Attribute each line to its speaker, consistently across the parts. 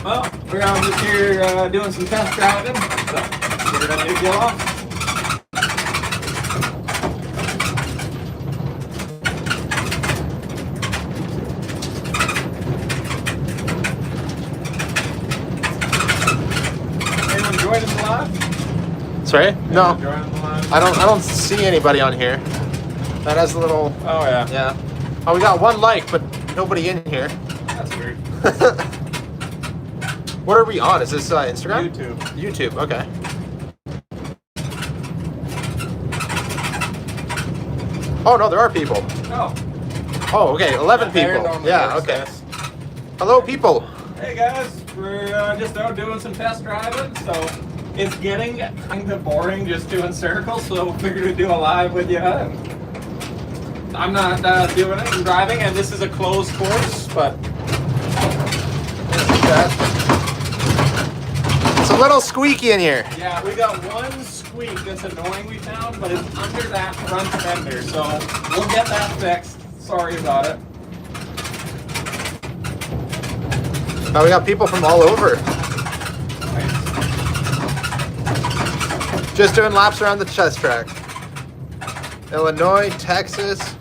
Speaker 1: Well, we're out just here doing some test driving, so figured I'd get you off. Anyone joining the live?
Speaker 2: Sorry? No.
Speaker 1: Anyone joining the live?
Speaker 2: I don't see anybody on here. That has a little.
Speaker 1: Oh yeah.
Speaker 2: Yeah. Oh, we got 1 like, but nobody in here.
Speaker 1: That's weird.
Speaker 2: What are we on? Is this Instagram?
Speaker 1: YouTube.
Speaker 2: YouTube. Okay. Oh no, there are people.
Speaker 1: Oh.
Speaker 2: Oh, okay. 11
Speaker 1: There
Speaker 2: people.
Speaker 1: normally
Speaker 2: Yeah.
Speaker 1: works
Speaker 2: Okay.
Speaker 1: best.
Speaker 2: Hello, people.
Speaker 1: Hey guys, we're just out doing some test driving, so it's getting kind of boring just doing circles, so figured we'd do a live with you. I'm not doing it, I'm driving, and this is a closed course, but
Speaker 2: It's a little squeaky in here.
Speaker 1: yeah, we got one squeak that's annoying we found, but it's under that front fender, so we'll get that fixed. Sorry about it.
Speaker 2: Now we got people from all over. Just doing laps around the test track. Illinois, Texas.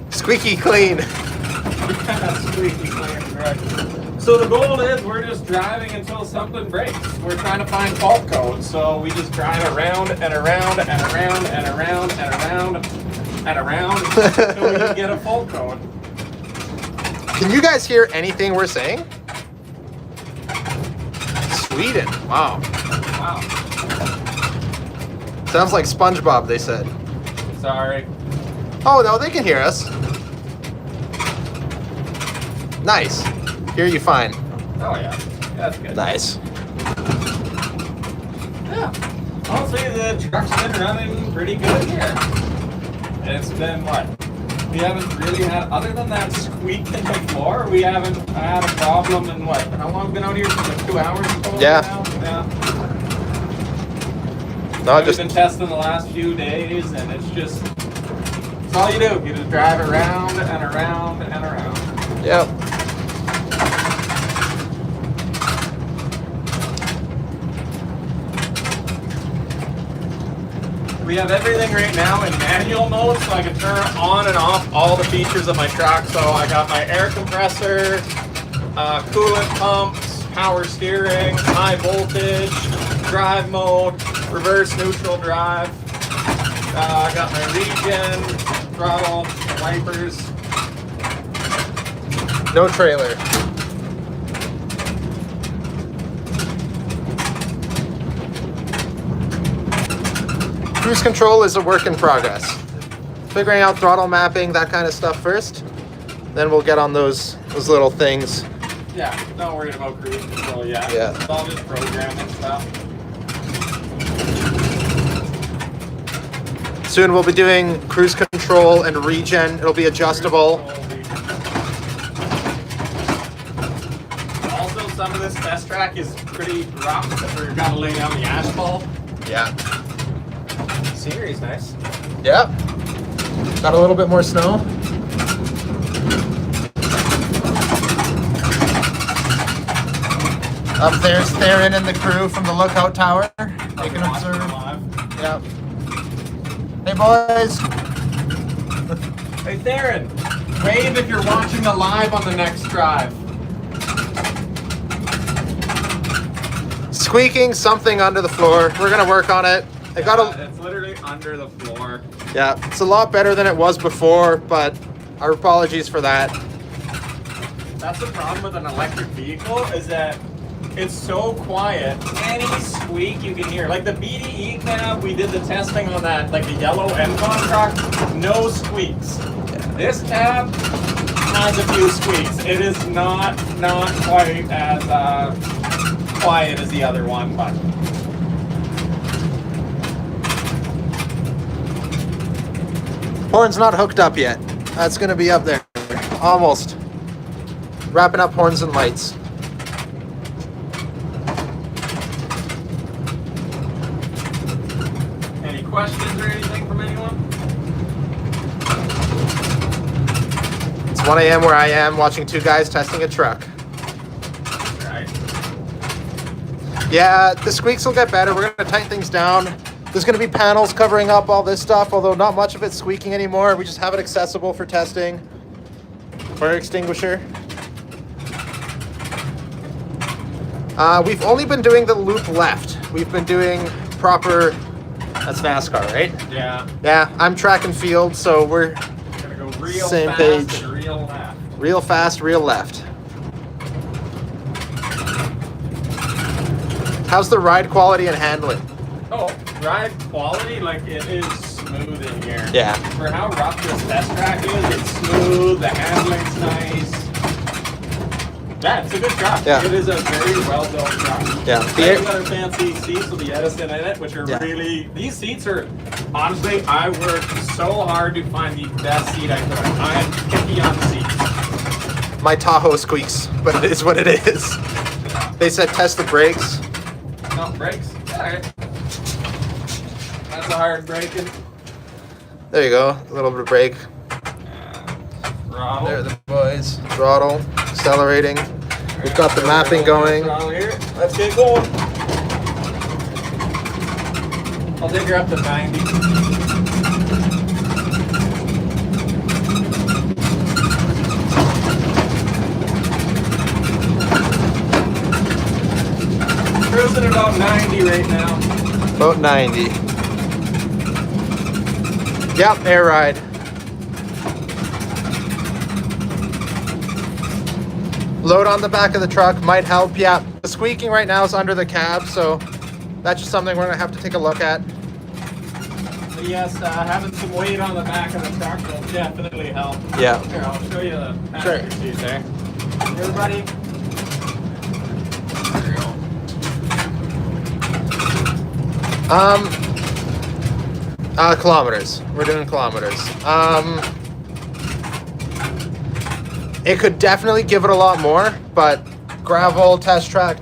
Speaker 2: Squeaky clean.
Speaker 1: Squeaky clean, right. So the goal is we're just driving until something breaks. We're trying to find fault codes, so we just drive around and around and around and around and around and around until we can get a fault code.
Speaker 2: Can you guys hear anything we're saying? Sweden. Wow.
Speaker 1: Wow.
Speaker 2: Sounds like SpongeBob, they said.
Speaker 1: Sorry.
Speaker 2: Oh, no, they can hear us. Nice. Hear you fine.
Speaker 1: Oh yeah, that's good.
Speaker 2: Nice.
Speaker 1: Yeah. Honestly, the truck's been running pretty good here. It's been what? We haven't really had, other than that squeak in the floor, we haven't had a problem in what? How long have we been out here? Like 2 hours total
Speaker 2: Yeah.
Speaker 1: now? Yeah.
Speaker 2: No,
Speaker 1: We've
Speaker 2: just
Speaker 1: been testing the last few days, and it's just, it's all you do. You just drive around and around and around.
Speaker 2: yep.
Speaker 1: We have everything right now in manual mode, so I can turn on and off all the features of my truck. So I got my air compressor, coolant pumps, power steering, high voltage, drive mode, reverse neutral drive. I got my regen, throttle, wipers.
Speaker 2: No trailer. Cruise control is a work in progress. Figuring out throttle mapping, that kind of stuff first. Then we'll get on those little things.
Speaker 1: Yeah, not worried about cruise control yet.
Speaker 2: Yeah.
Speaker 1: It's all just programming stuff.
Speaker 2: Soon we'll be doing cruise control and regen. It'll be adjustable.
Speaker 1: Also, some of this test track is pretty rough, because we're gonna lay down the asphalt.
Speaker 2: Yeah.
Speaker 1: Scenery's nice.
Speaker 2: Yep. Got a little bit more snow. Up there's Theron and the crew from the lookout tower. They can observe. Yep. Hey boys.
Speaker 1: Hey Theron, wave if you're watching the live on the next drive.
Speaker 2: Squeaking something under the floor. We're gonna work on it. I got a.
Speaker 1: It's literally under the floor.
Speaker 2: Yeah, it's a lot better than it was before, but our apologies for that.
Speaker 1: That's the problem with an electric vehicle, is that it's so quiet. Any squeak you can hear. Like the BDE cab, we did the testing on that, like the yellow Encon truck, no squeaks. This cab has a few squeaks. It is not quite as quiet as the other one, but.
Speaker 2: Horn's not hooked up yet. That's gonna be up there. Almost. Wrapping up horns and lights.
Speaker 1: Any questions or anything from anyone?
Speaker 2: It's 1 a.m. where I am watching 2 guys testing a truck.
Speaker 1: right?
Speaker 2: Yeah, the squeaks will get better. We're going to tighten things down. There's going to be panels covering up all this stuff, although not much of it's squeaking anymore. We just have it accessible for testing. Fire extinguisher. We've only been doing the loop left. We've been doing proper... That's NASCAR, right?
Speaker 1: Yeah.
Speaker 2: Yeah, I'm track and field, so we're
Speaker 1: Gonna go real
Speaker 2: same
Speaker 1: fast
Speaker 2: page.
Speaker 1: and real left.
Speaker 2: Real fast, real left. How's the ride quality and handling?
Speaker 1: Oh, ride quality, like it is smooth in here.
Speaker 2: Yeah.
Speaker 1: For how rough this test track is, it's smooth, the handling's nice. Yeah, it's a good truck.
Speaker 2: Yeah.
Speaker 1: It is a very well built truck.
Speaker 2: Yeah.
Speaker 1: These other fancy seats with the Edison in it, which are really, these seats are, honestly, I worked so hard to find the best seat I could. I am picky on the seats.
Speaker 2: My Tahoe squeaks, but it is what it is.
Speaker 1: Yeah.
Speaker 2: They said test the brakes.
Speaker 1: No, brakes. Alright. That's a hard braking.
Speaker 2: There you go. A little bit of brake.
Speaker 1: Throttle.
Speaker 2: There are the boys. Throttle. Accelerating. We've got the mapping going.
Speaker 1: Throttle here. Let's get going. I'll take her up to 90. Cruising about 90 right now.
Speaker 2: About 90. Yep, air ride. Load on the back of the truck might help. Yeah, the squeaking right now is under the cab, so that's just something we're gonna have to take a look at.
Speaker 1: But yes, having some weight on the back of the truck will definitely help.
Speaker 2: Yeah.
Speaker 1: Here, I'll show you the passenger seat there. Everybody. There you go.
Speaker 2: Kilometers. We're doing kilometers. It could definitely give it a lot more, but gravel, test truck.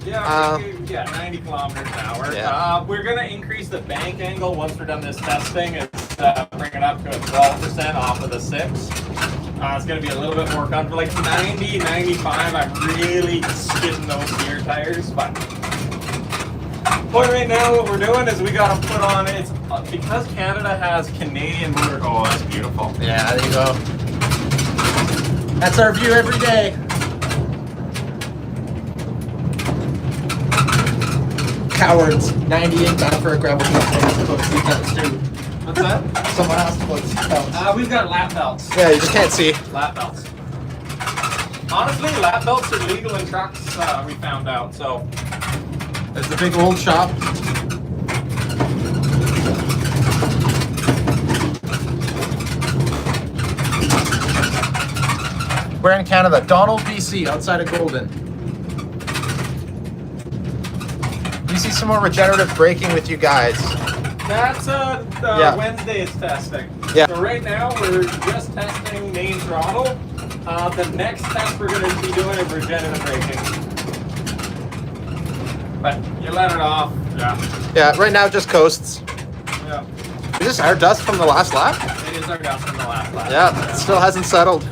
Speaker 1: Yeah, 90 kilometers an hour.
Speaker 2: Yeah.
Speaker 1: We're going to increase the bank angle once we're done this testing. It's bring it up to a 12% off of the 6. It's going to be a little bit more comfortable. Like 90, 95, I'm really skidding those gear tires. But point right now, what we're doing is we got to put on, it's because Canada has Canadian motor. Oh, that's beautiful.
Speaker 2: Yeah, there you go. That's our view every day. Cowards. 98 bound for a gravel truck.
Speaker 1: What's that?
Speaker 2: Someone has to put seatbelts.
Speaker 1: We've got lap belts.
Speaker 2: Yeah, you just can't see.
Speaker 1: Lap belts. Honestly, lap belts are legal in trucks, we found out, so.
Speaker 2: There's the big old shop. We're in Canada, Donald, BC, outside of Golden. We see some more regenerative braking with you guys.
Speaker 1: That's Wednesday's testing.
Speaker 2: Yeah.
Speaker 1: So right now we're just testing main throttle. The next test we're going to be doing is regenerative braking. But you let it off. Yeah.
Speaker 2: Yeah, right now just coasts.
Speaker 1: Yeah.
Speaker 2: Is this our dust from the last lap?
Speaker 1: It is our dust from the last lap.
Speaker 2: Yeah, it still hasn't settled.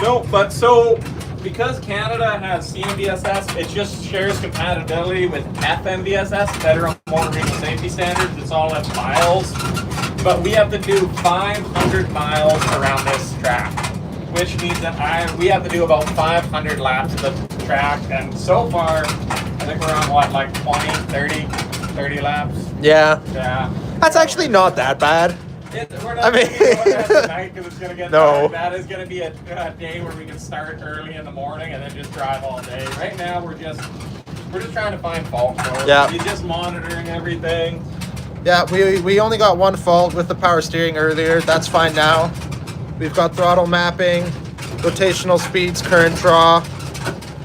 Speaker 1: No, but so because Canada has CMVSS, it just shares compatibility with FMVSS, Federal Motor Vehicle Safety Standards. It's all at miles, but we have to do 500 miles around this track, which means that we have to do about 500 laps of the track, and so far, I think we're on what, like 20, 30 laps?
Speaker 2: Yeah.
Speaker 1: Yeah.
Speaker 2: That's actually not that bad.
Speaker 1: We're not going to go that tonight because it's going to get
Speaker 2: No.
Speaker 1: dark. That is going to be a day where we can start early in the morning and then just drive all day. Right now, we're just trying to find fault codes.
Speaker 2: Yeah.
Speaker 1: You're just monitoring everything.
Speaker 2: Yeah, we only got one fault with the power steering earlier. That's fine now. We've got throttle mapping, rotational speeds, current draw,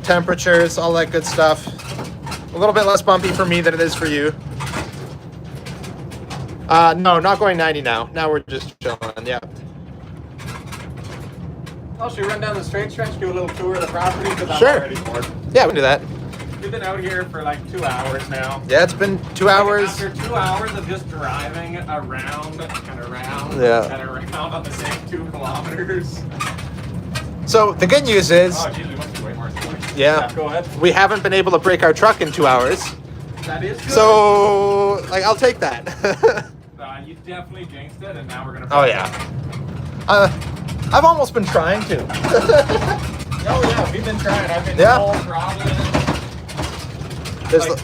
Speaker 2: temperatures, all that good stuff. A little bit less bumpy for me than it is for you. No, not going 90 now. Now we're just chilling, yeah.
Speaker 1: Oh, should we run down the straight stretch, do a little tour of the property? Because I'm
Speaker 2: Sure.
Speaker 1: already bored.
Speaker 2: Yeah, we can do that.
Speaker 1: We've been out here for like 2 hours now.
Speaker 2: Yeah, it's been 2 hours.
Speaker 1: After 2 hours of just driving around and around
Speaker 2: Yeah.
Speaker 1: and around on the same 2 kilometers.
Speaker 2: So the good news is,
Speaker 1: Oh, geez, we must be way more spoiled.
Speaker 2: yeah,
Speaker 1: Go ahead.
Speaker 2: we haven't been able to break our truck in 2 hours.
Speaker 1: That is good.
Speaker 2: So, like, I'll take that.
Speaker 1: You definitely jinxed it, and now we're gonna.
Speaker 2: Oh yeah. I've almost been trying to.
Speaker 1: Oh yeah, we've been trying. I've been full throttling.
Speaker 2: There's
Speaker 1: Like,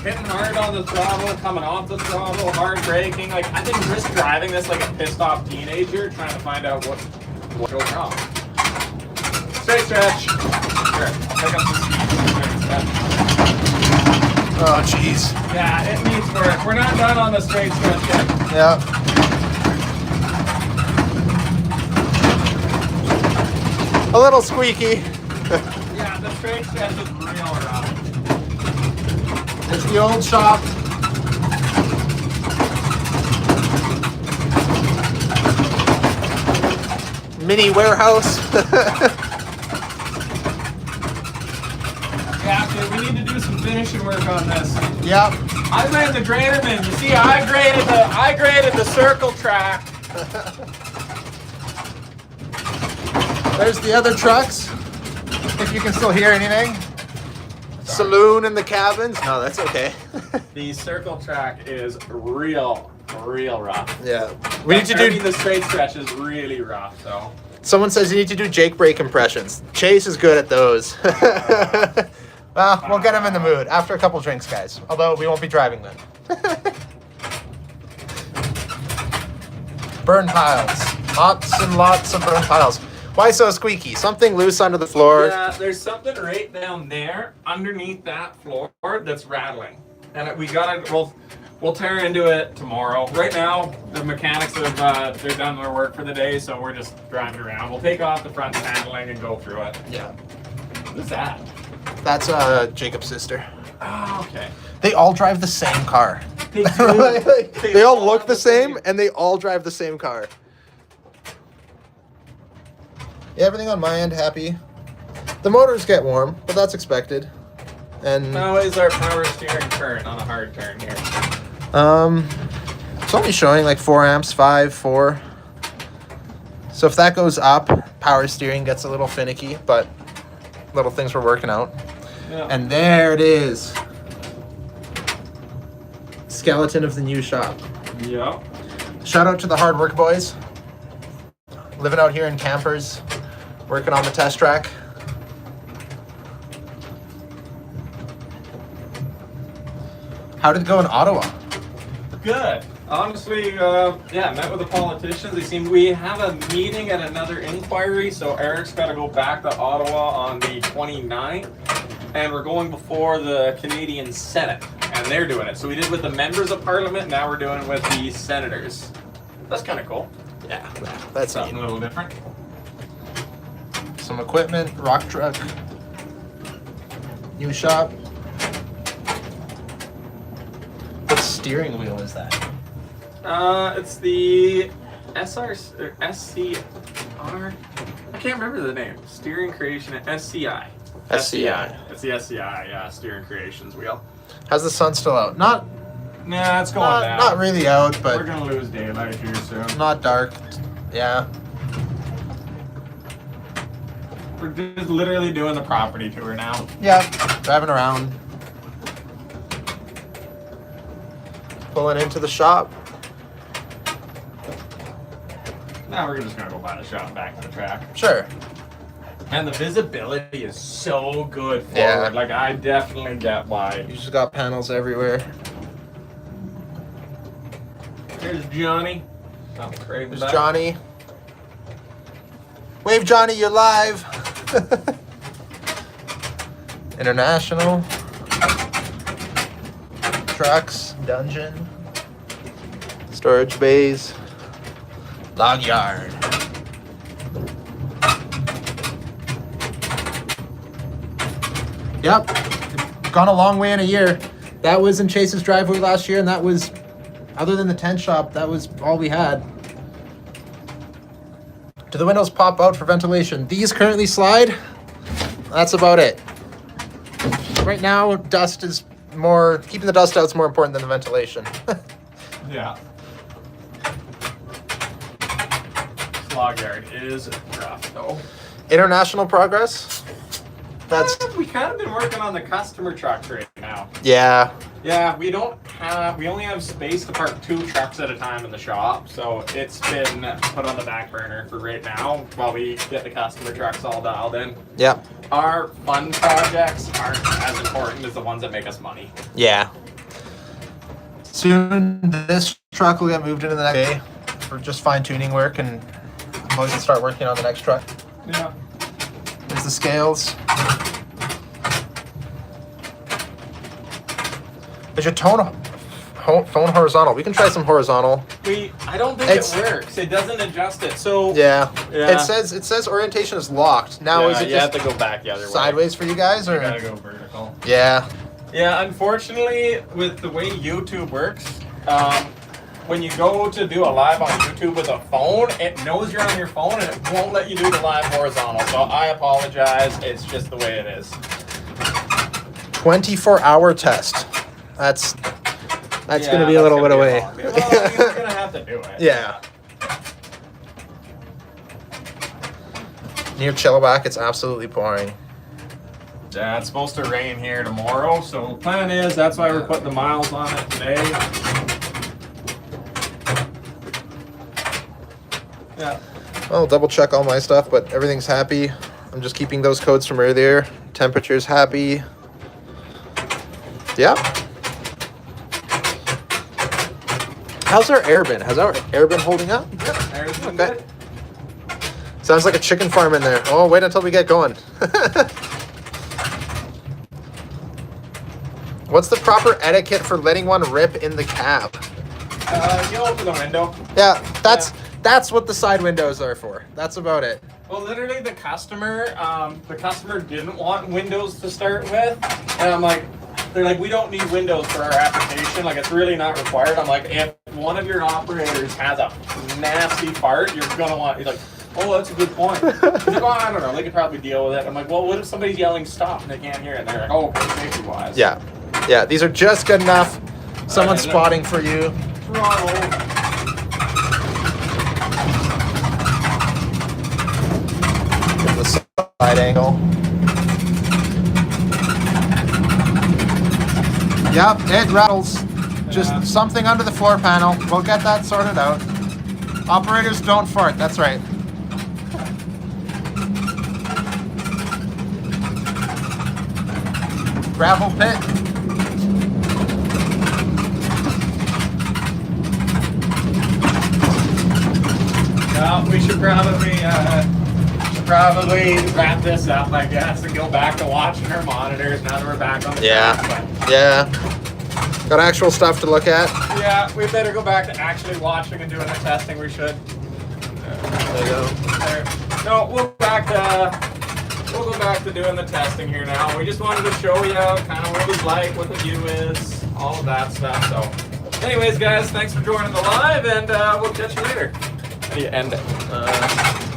Speaker 1: hitting hard on the throttle, coming off the throttle, hard braking. Like I've been risk driving this like a pissed off teenager, trying to find out what goes wrong. Straight stretch. Here, I'll pick up the straight stretch.
Speaker 2: oh jeez.
Speaker 1: Yeah, it needs work. We're not done on the straight stretch yet.
Speaker 2: Yeah. A little squeaky.
Speaker 1: Yeah, the straight stretch is real rough.
Speaker 2: It's the old shop. Mini warehouse.
Speaker 1: Yeah, dude, we need to do some finishing work on this.
Speaker 2: Yep.
Speaker 1: I ran the Graderman. You see, I graded the circle track.
Speaker 2: There's the other trucks. If you can still hear anything. Saloon in the cabins. No, that's okay.
Speaker 1: The circle track is real rough.
Speaker 2: Yeah. We need to do.
Speaker 1: The straight stretch is really rough, so.
Speaker 2: Someone says you need to do Jake brake impressions. Chase is good at those. Well, we'll get him in the mood after a couple drinks, guys. Although we won't be driving then. Burn piles. Lots and lots of burn piles. Why so squeaky? Something loose under the floor.
Speaker 1: Yeah, there's something right down there underneath that floor that's rattling, and we gotta. We'll tear into it tomorrow. Right now, the mechanics have they're done their work for the day, so we're just driving around. We'll take off the front paneling and go through it.
Speaker 2: Yeah.
Speaker 1: Who's that?
Speaker 2: That's Jacob's sister.
Speaker 1: Oh, okay.
Speaker 2: They all drive the same car.
Speaker 1: They do.
Speaker 2: They all look the same, and they all drive the same car. Yeah, everything on my end happy. The motors get warm, but that's expected. And
Speaker 1: How is our power steering current on a hard turn here?
Speaker 2: it's only showing like 4 amps, 5, 4. So if that goes up, power steering gets a little finicky, but little things we're working out.
Speaker 1: Yeah.
Speaker 2: And there it is. Skeleton of the new shop.
Speaker 1: Yeah.
Speaker 2: Shout out to the hard work boys. Living out here in campers, working on the test track. How did it go in Ottawa?
Speaker 1: Good. Honestly, met with the politicians. We have a meeting at another inquiry, so Eric's got to go back to Ottawa on the 29th, and we're going before the Canadian Senate, and they're doing it. So we did with the members of Parliament, now we're doing it with the senators. That's kind of cool.
Speaker 2: Yeah, that's
Speaker 1: Something
Speaker 2: neat.
Speaker 1: a little different.
Speaker 2: Some equipment, rock truck, new shop. What steering wheel is that?
Speaker 1: It's the SCR. I can't remember the name. Steering Creation SCI.
Speaker 2: SCI.
Speaker 1: It's the SCI, yeah, Steering Creations wheel.
Speaker 2: How's the sun still out? Not
Speaker 1: Nah, it's going down.
Speaker 2: not really out,
Speaker 1: We're
Speaker 2: but
Speaker 1: gonna lose daylight here soon.
Speaker 2: not dark. Yeah.
Speaker 1: We're just literally doing the property tour now.
Speaker 2: Yeah. Driving around. Pulling into the shop.
Speaker 1: Now we're just gonna go by the shop and back to the track.
Speaker 2: Sure.
Speaker 1: And the visibility is so good forward.
Speaker 2: Yeah.
Speaker 1: Like I definitely get why.
Speaker 2: You just got panels everywhere.
Speaker 1: Here's Johnny. Oh, great.
Speaker 2: There's Johnny. Wave Johnny, you're live. International. Trucks, dungeon. Storage bays. Log yard. Yep. Gone a long way in a year. That was in Chase's driveway last year, and that was, other than the tent shop, that was all we had. Do the windows pop out for ventilation? These currently slide. That's about it. right now, dust is more, keeping the dust out is more important than the ventilation.
Speaker 1: Yeah. Log yard is rough though.
Speaker 2: International progress? That's
Speaker 1: We kind of been working on the customer trucks right now.
Speaker 2: yeah.
Speaker 1: Yeah, we only have space to park 2 trucks at a time in the shop, so it's been put on the back burner for right now while we get the customer trucks all dialed in.
Speaker 2: Yep.
Speaker 1: Our fun projects aren't as important as the ones that make us money.
Speaker 2: Yeah. Soon this truck will get moved into the next day for just fine tuning work, and we can start working on the next truck.
Speaker 1: Yeah.
Speaker 2: There's the scales. Is your phone horizontal? We can try some horizontal.
Speaker 1: I don't think
Speaker 2: It's-
Speaker 1: it works. It doesn't adjust it. So
Speaker 2: Yeah.
Speaker 1: Yeah.
Speaker 2: It says orientation is locked. Now is it
Speaker 1: you have
Speaker 2: just
Speaker 1: to go back the other way.
Speaker 2: sideways for you guys, or?
Speaker 1: You gotta go vertical.
Speaker 2: Yeah.
Speaker 1: Yeah, unfortunately, with the way YouTube works, when you go to do a live on YouTube with a phone, it knows you're on your phone and it won't let you do the live horizontal. So I apologize. It's just the way it is.
Speaker 2: 24-hour test. That's
Speaker 1: Yeah,
Speaker 2: gonna be a little bit
Speaker 1: gonna be
Speaker 2: away.
Speaker 1: long. Well, I mean, we're gonna have to do it.
Speaker 2: Yeah. Near Chilliwack, it's absolutely pouring.
Speaker 1: Yeah, it's supposed to rain here tomorrow. So the plan is that's why we're putting the miles on it today. Yeah.
Speaker 2: I'll double check all my stuff, but everything's happy. I'm just keeping those codes from earlier. Temperature's happy. Yeah. How's our air been? Has our air been holding up?
Speaker 1: There's the
Speaker 2: Okay.
Speaker 1: bit.
Speaker 2: Sounds like a chicken farm in there. Oh, wait until we get going. What's the proper etiquette for letting one rip in the cab?
Speaker 1: You open the window.
Speaker 2: Yeah, that's what the side windows are for. That's about it.
Speaker 1: Well, literally, the customer didn't want windows to start with, and I'm like, they're like, we don't need windows for our application. Like, it's really not required. I'm like, if one of your operators has a nasty fart, you're gonna want. He's like, oh, that's a good point. He's like, oh, I don't know. They could probably deal with it. I'm like, well, what if somebody's yelling stop and they can't hear it? And they're like, oh, okay, safety wise.
Speaker 2: Yeah, yeah. These are just good enough. Someone's spotting for you.
Speaker 1: Throttle.
Speaker 2: Get the side angle. Yep, it rattles. Just
Speaker 1: Yeah.
Speaker 2: something under the floor panel. We'll get that sorted out. Operators don't fart, that's right. Gravel pit.
Speaker 1: Well, we should probably wrap this up, I guess, and go back to watching our monitors now that we're back on the
Speaker 2: Yeah.
Speaker 1: track. But,
Speaker 2: Yeah. Got actual stuff to look at.
Speaker 1: yeah, we better go back to actually watching and doing the testing. We should.
Speaker 2: There you go.
Speaker 1: There. No, we'll go back to doing the testing here now. We just wanted to show you kind of what it was like, what the view is, all of that stuff. So, anyways, guys, thanks for joining the live, and we'll catch you later. How do you end it?